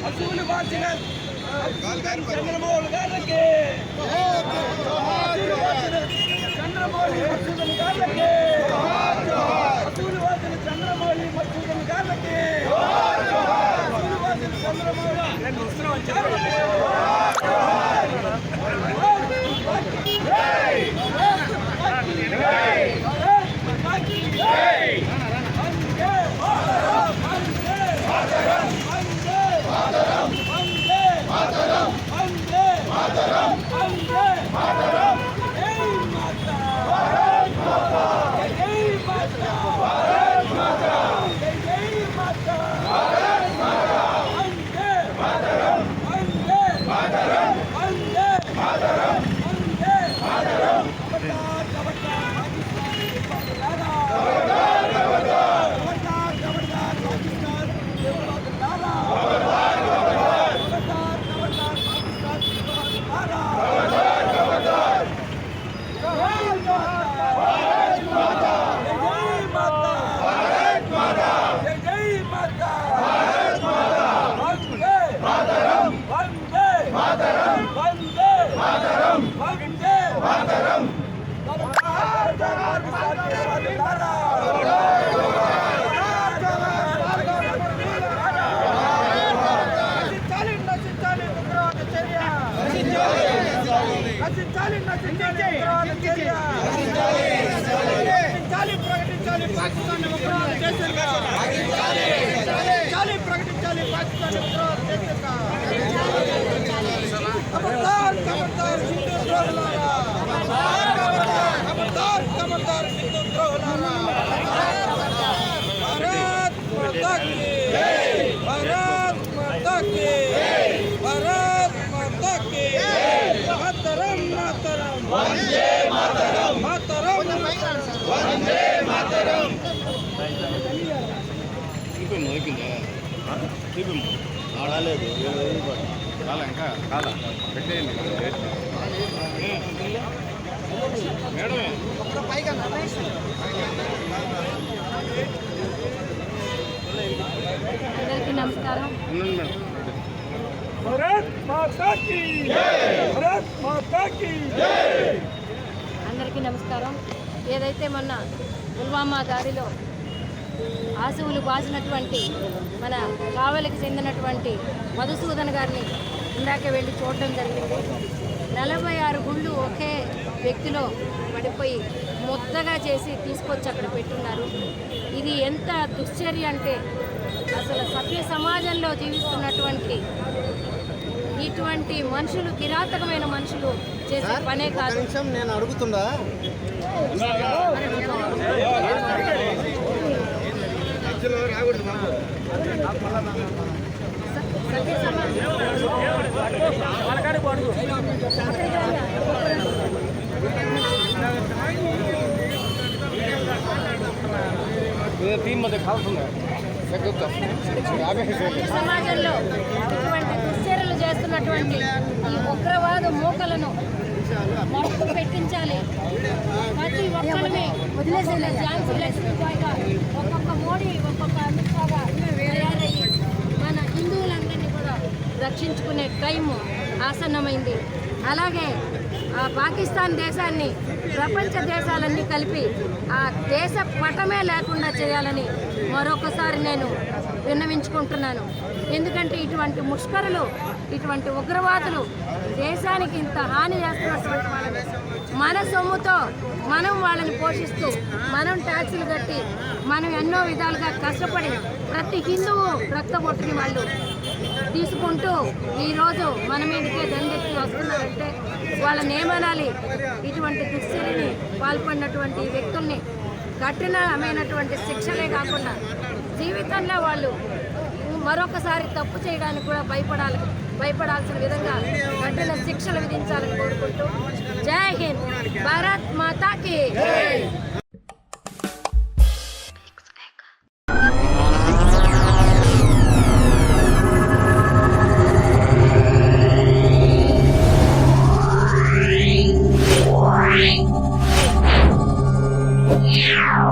అసూలు మార్చిన చంద్రమౌళి గారికి చంద్రమౌళి మసూదన్ గారికి అసూలు వాసిన చంద్రమౌళి మసూదన్ గారికి అసూలు వాసిన చంద్రమౌళి ఆడలేదు చాలా ఇంకా చాలా పెట్టేయండి మేడమే అందరికీ నమస్కారం. అందరికీ నమస్కారం. ఏదైతే మొన్న పుల్వామా దాడిలో ఆశువులు బాసినటువంటి మన కావలికి చెందినటువంటి మధుసూదన్ గారిని ఇందాక వెళ్ళి చూడడం జరిగింది. 46 గుళ్ళు ఒకే వ్యక్తిలో పడిపోయి ముద్దగా చేసి తీసుకొచ్చి అక్కడ పెట్టున్నారు. ఇది ఎంత దుశ్చర్య అంటే అసలు సభ్య సమాజంలో జీవిస్తున్నటువంటి ఇటువంటి మనుషులు, కిరాతకమైన మనుషులు చేసే పనే కాదు. నేను అడుగుతుందా సమాజంలో ఇటువంటి దుశ్చర్యలు చేస్తున్నటువంటి ఈ ఉగ్రవాద మూకలను మొత్తం పెట్టించాలి. ప్రతి ఒక్కరిని వదిలేసేలా ఝాన్సీ లక్ష్మీబాయిగా ఒక్కొక్క మోడీ, ఒక్కొక్క అమిత్ షాగా తయారయ్యి మన హిందువులందరినీ కూడా రక్షించుకునే టైము ఆసన్నమైంది. అలాగే ఆ పాకిస్తాన్ దేశాన్ని ప్రపంచ దేశాలన్నీ కలిపి ఆ దేశ పటమే లేకుండా చేయాలని మరొకసారి నేను విన్నవించుకుంటున్నాను. ఎందుకంటే ఇటువంటి ముష్కరులు, ఇటువంటి ఉగ్రవాదులు దేశానికి ఇంత హాని చేస్తున్నటువంటి వాళ్ళని మన సొమ్ముతో మనం వాళ్ళని పోషిస్తూ, మనం ట్యాక్సులు కట్టి, మనం ఎన్నో విధాలుగా కష్టపడి ప్రతి హిందువు రక్తబొట్టుని వాళ్ళు తీసుకుంటూ ఈరోజు మన మీదకే దండెత్తి వస్తున్నారంటే వాళ్ళని ఏమనాలి? ఇటువంటి దుశ్చర్యని పాల్పడినటువంటి వ్యక్తుల్ని కఠినమైనటువంటి శిక్షలే కాకుండా జీవితంలో వాళ్ళు మరొకసారి తప్పు చేయడానికి కూడా భయపడాల్సిన విధంగా కఠిన శిక్షలు విధించాలని కోరుకుంటూ జై హింద్, భారత్ మాతాకి. Yeah.